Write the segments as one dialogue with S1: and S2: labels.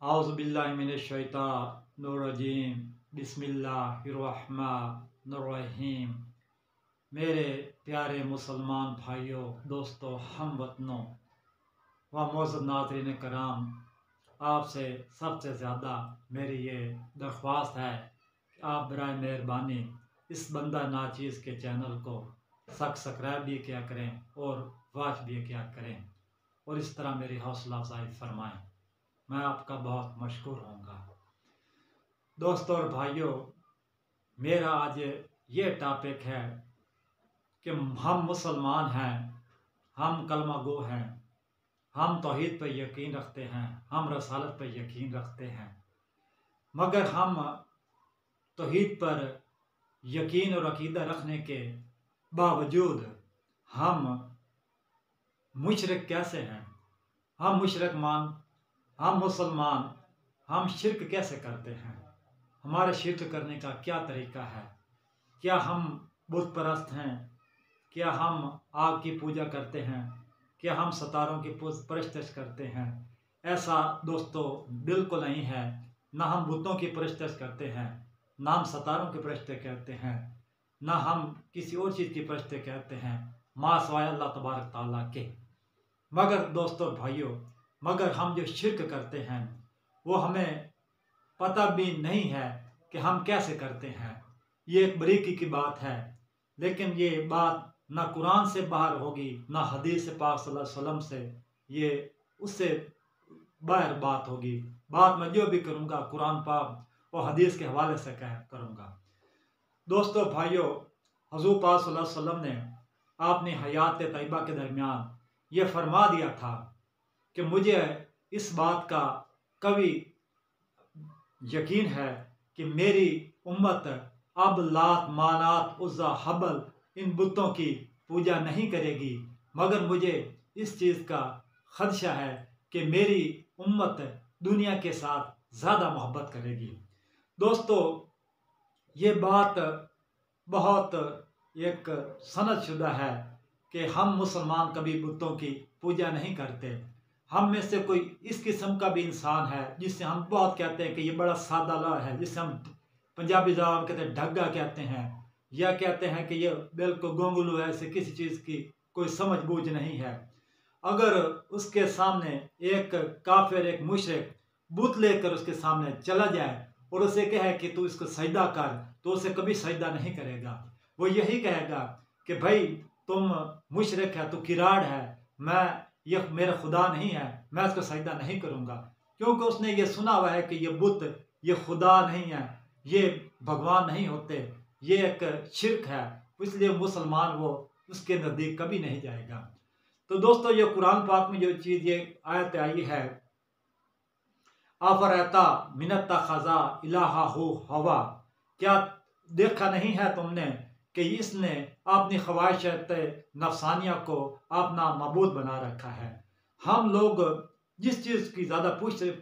S1: आउज़ुबिल्लाहिमिनश्शैतानिर्रजीम बिस्मिल्लाहिर्रहमानिर्रहीम। मेरे प्यारे मुसलमान भाइयों, दोस्तों, हमवतनों व मौजूद नाज़रीन कराम, आपसे सबसे ज़्यादा मेरी ये दरख्वास्त है कि आप बराए मेहरबानी इस बंदा नाचीज़ के चैनल को सब्सक्राइब भी किया करें और वॉच भी किया करें और इस तरह मेरी हौसला अफजाई फरमाएँ। मैं आपका बहुत मशकूर होऊंगा। दोस्तों और भाइयों, मेरा आज ये टॉपिक है कि हम मुसलमान हैं, हम कलमा गो हैं, हम तौहीद पर यकीन रखते हैं, हम रसालत पर यकीन रखते हैं, मगर हम तौहीद पर यकीन और अकीदा रखने के बावजूद हम मुशरिक कैसे हैं? हम मुसलमान हम शिर्क कैसे करते हैं? हमारे शिर्क करने का क्या तरीका है? क्या हम बुत परस्त हैं? क्या हम आग की पूजा करते हैं? क्या हम सितारों की परस्तिश करते हैं? ऐसा दोस्तों बिल्कुल नहीं है। ना हम बुतों की परस्तिश करते हैं, ना हम सितारों की परस्तिश करते हैं, ना हम किसी और चीज़ की परस्तिश करते हैं मा सिवाय अल्लाह तबारक ताला के। मगर दोस्तों भाइयों, मगर हम जो शिर्क करते हैं वो हमें पता भी नहीं है कि हम कैसे करते हैं। ये एक बरीकी की बात है, लेकिन ये बात ना कुरान से बाहर होगी, ना हदीस पाक सल्लल्लाहु अलैहि वसल्लम से ये उससे बाहर बात होगी। बात मैं जो भी करूँगा कुरान पाक और हदीस के हवाले से करूँगा। दोस्तों भाइयों, हुज़ूर पाक सल्लल्लाहु अलैहि वसल्लम ने अपनी हयात तैयबा के दरमियान ये फरमा दिया था कि मुझे इस बात का कभी यकीन है कि मेरी उम्मत अब लात, मानात, उज़्ज़ा, हबल इन बुतों की पूजा नहीं करेगी, मगर मुझे इस चीज़ का खदशा है कि मेरी उम्मत दुनिया के साथ ज़्यादा मोहब्बत करेगी। दोस्तों, ये बात बहुत एक सनदशुदा है कि हम मुसलमान कभी बुतों की पूजा नहीं करते। हम में से कोई इस किस्म का भी इंसान है जिससे हम बहुत कहते हैं कि ये बड़ा सादा ला है, जिससे हम पंजाबी ज़बान कहते हैं ढग्गा कहते हैं, या कहते हैं कि ये बिल्कुल गोंगलू है, ऐसे किसी चीज़ की कोई समझ बूझ नहीं है। अगर उसके सामने एक काफिर, एक मुशरिक बुत लेकर उसके सामने चला जाए और उसे कहे कि तू इसको सजदा कर, तो उसे कभी सजदा नहीं करेगा। वो यही कहेगा कि भाई तुम मुशरिक है, तू किराड़ है, ये मेरा खुदा नहीं है, मैं इसको सजदा नहीं करूँगा, क्योंकि उसने ये सुना हुआ है कि ये बुत, ये खुदा नहीं है, ये भगवान नहीं होते, ये एक शिर्क है, इसलिए मुसलमान वो उसके नज़दीक कभी नहीं जाएगा। तो दोस्तों, ये कुरान पाक में जो चीज़ ये आयत आई है, अफरता मिनत खजा इलाहा हो हवा, क्या देखा नहीं है तुमने कि इसने अपनी ख्वाहिशत नफसानिया को अपना मबूद बना रखा है। हम लोग जिस चीज़ की ज़्यादा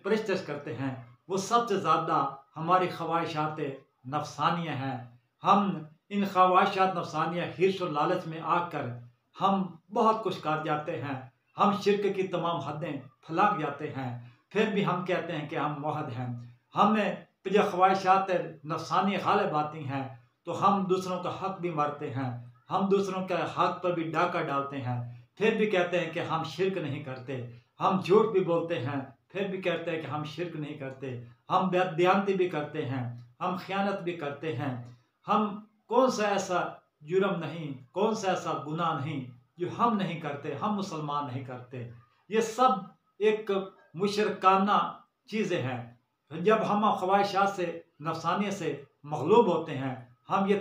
S1: परस्तिश करते हैं वो सबसे ज़्यादा हमारी ख्वाहिशात नफसानिया हैं। हम इन ख्वाहिशात नफसानिया हिर्स और लालच में आकर हम बहुत कुछ कर जाते हैं। हम शिर्क की तमाम हदें फैला जाते हैं, फिर भी हम कहते हैं कि हम मोहद हैं। हमें जब ख्वाहिशात नफसानी गालिब आती हैं तो हम दूसरों का हक भी मारते हैं, हम दूसरों के हक पर भी डाका डालते हैं, फिर भी कहते हैं कि हम शिर्क नहीं करते। हम झूठ भी बोलते हैं, फिर भी कहते हैं कि हम शिर्क नहीं करते। हम बेदयानती भी करते हैं, हम खयानत भी करते हैं। हम कौन सा ऐसा जुर्म नहीं, कौन सा ऐसा गुनाह नहीं जो हम नहीं करते, हम मुसलमान नहीं करते। ये सब एक मुशरकाना चीज़ें हैं। जब हम ख्वाहिशात से नफसानियत से मगलूब होते हैं, हम ये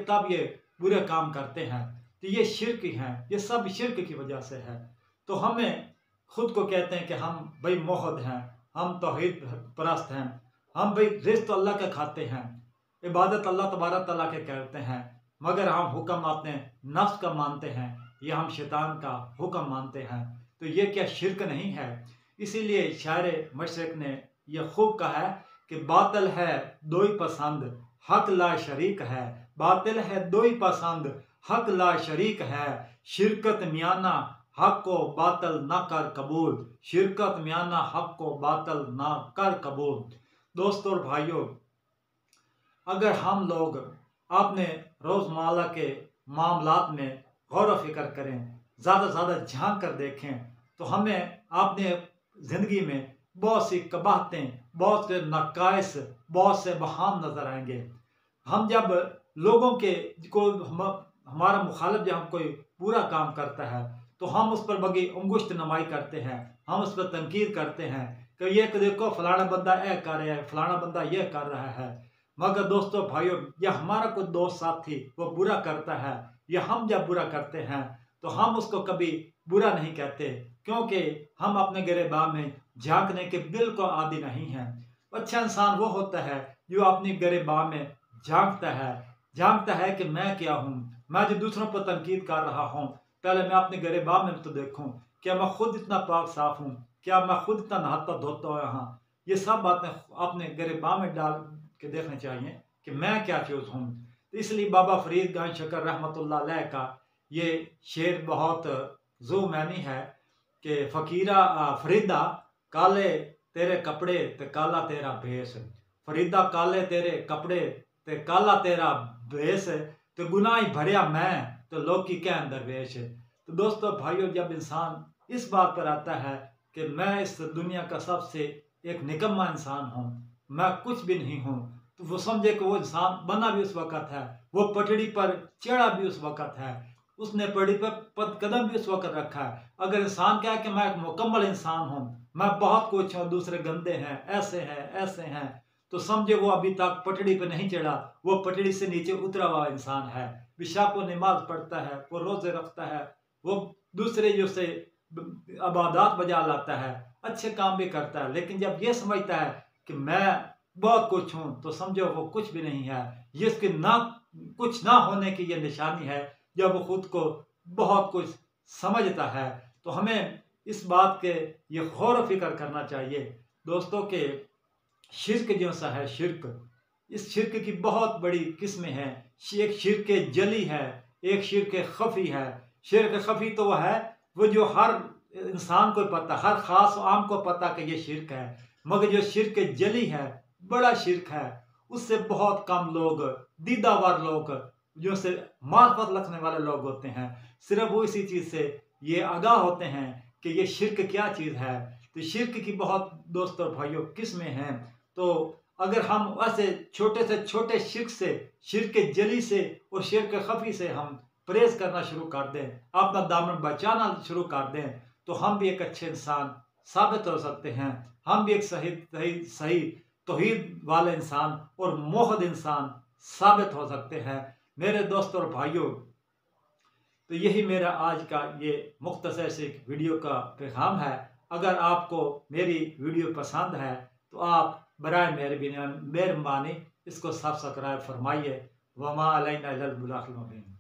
S1: बुरे काम करते हैं, तो ये शिर्क हैं, ये सब शिर्क की वजह से है। तो हमें खुद को कहते हैं कि हम भाई मोहद हैं, हम तौहीद परस्त हैं, हम भाई रिज़्क़ अल्लाह का खाते हैं, इबादत अल्लाह तबारक तआला के करते हैं, मगर हम हुक्म अपने नफ्स का मानते हैं या हम शैतान का हुक्म मानते हैं। तो ये क्या शिर्क नहीं है? इसीलिए शायर मशरिक ने यह खूब कहा है कि बातिल है दो ही पसंद, हक ला शरीक है। बातिल है दो ही पसंद, हक ला शरीक है। शिरकत मियाना हक को बातल ना कर कबूल, शिरकत मियाना हक को बातल ना कर कबूल। दोस्तों और भाइयों, अगर हम लोग अपने रोज़मर्रा के मामलात में गौर व फिक्र करें, ज़्यादा से ज़्यादा झांक कर देखें, तो हमें अपने ज़िंदगी में बहुत सी कबाहतें, बहुत से नकाइस, बहुत से बहाम नज़र आएंगे। हम जब लोगों के को हमारा मुखालिफ जब हम कोई बुरा काम करता है तो हम उस पर बगी अंगुश्त नमाई करते हैं, हम उस पर तनकीद करते हैं कि ये देखो फलाना बंदा यह कर रहा है, फलाना बंदा ये कर रहा है। मगर दोस्तों भाइयों, या हमारा कोई दोस्त साथी वो बुरा करता है या हम जब बुरा करते हैं तो हम उसको कभी बुरा नहीं कहते, क्योंकि हम अपने गिरेबान में झांकने के बिल्कुल आदी नहीं हैं। अच्छा इंसान वो होता है जो अपनी गिरेबान में झांकता है कि मैं क्या हूँ, मैं जो दूसरों पर तनकीद कर रहा हूँ, पहले मैं अपने गिरेबान में तो देखूँ, क्या मैं खुद इतना पाक साफ हूँ, क्या मैं खुद इतना नहाता धोता हुआ हाँ। ये सब बातें अपने गिरेबान में डाल के देखने चाहिए कि मैं क्या चीज़ हूँ। तो इसलिए बाबा फरीद गंज शकर रहमतुल्लाह अलैह का ये शेर बहुत जो मैनी है कि फ़कीरा फरीदा काले तेरे कपड़े ते काला तेरा भेस, फरीदा काले तेरे कपड़े ते काला तेरा भेस, तो गुनाही भरिया मैं तो लोग की क्या अंदर वेश। तो दोस्तों भाइयों, जब इंसान इस बात पर आता है कि मैं इस दुनिया का सबसे एक निकम्मा इंसान हूँ, मैं कुछ भी नहीं हूँ, तो वो समझे कि वो इंसान बना भी उस वक़्त है, वो पटड़ी पर चढ़ा भी उस वक़्त है, उसने पटड़ी पर कदम भी उस वक़्त रखा है। अगर इंसान क्या है कि मैं एक मुकम्मल इंसान हूँ, मैं बहुत कुछ हूँ, दूसरे गंदे हैं, ऐसे हैं, तो समझे वो अभी तक पटड़ी पर नहीं चढ़ा, वो पटड़ी से नीचे उतरा हुआ इंसान है। बेशक वो नमाज पढ़ता है, वो रोज़े रखता है, वो दूसरे जो से इबादत बजा लाता है, अच्छे काम भी करता है, लेकिन जब ये समझता है कि मैं बहुत कुछ हूँ, तो समझो वो कुछ भी नहीं है। ये इसके ना कुछ ना होने की ये निशानी है जब वो खुद को बहुत कुछ समझता है। तो हमें इस बात के ये गौर व फिक्र करना चाहिए दोस्तों के शिर्क जो सा है, शिर्क, इस शिर्क की बहुत बड़ी किस्में हैं। एक शिर्क जली है, एक शिर्क खफी है। शिर्क खफी तो वह है वो जो हर इंसान को पता, हर खास आम को पता कि ये शिर्क है। मगर जो शिर्क जली है, बड़ा शिर्क है, उससे बहुत कम लोग, दीदावार लोग, जो से मार्फत रखने वाले लोग होते हैं, सिर्फ वो इसी चीज़ से ये आगाह होते हैं कि ये शिर्क क्या चीज़ है। तो शिर्क की बहुत दोस्तों भाइयों किस्में हैं। तो अगर हम ऐसे छोटे से छोटे शिर्क से, शिर्क जली से और शिर्क खफी से हम परहेज करना शुरू कर दें, अपना दामन बचाना शुरू कर दें, तो हम भी एक अच्छे इंसान साबित हो सकते हैं। हम भी एक सही तौहीद वाले इंसान और मोहद इंसान साबित हो सकते हैं। मेरे दोस्तों और भाइयों, तो यही मेरा आज का ये मुख्तसर से वीडियो का पैगाम है। अगर आपको मेरी वीडियो पसंद है तो आप बराए मेहरबानी इसको सब्सक्राइब फरमाइए। वमा अलैना इल्लल बलागुल मुबीन।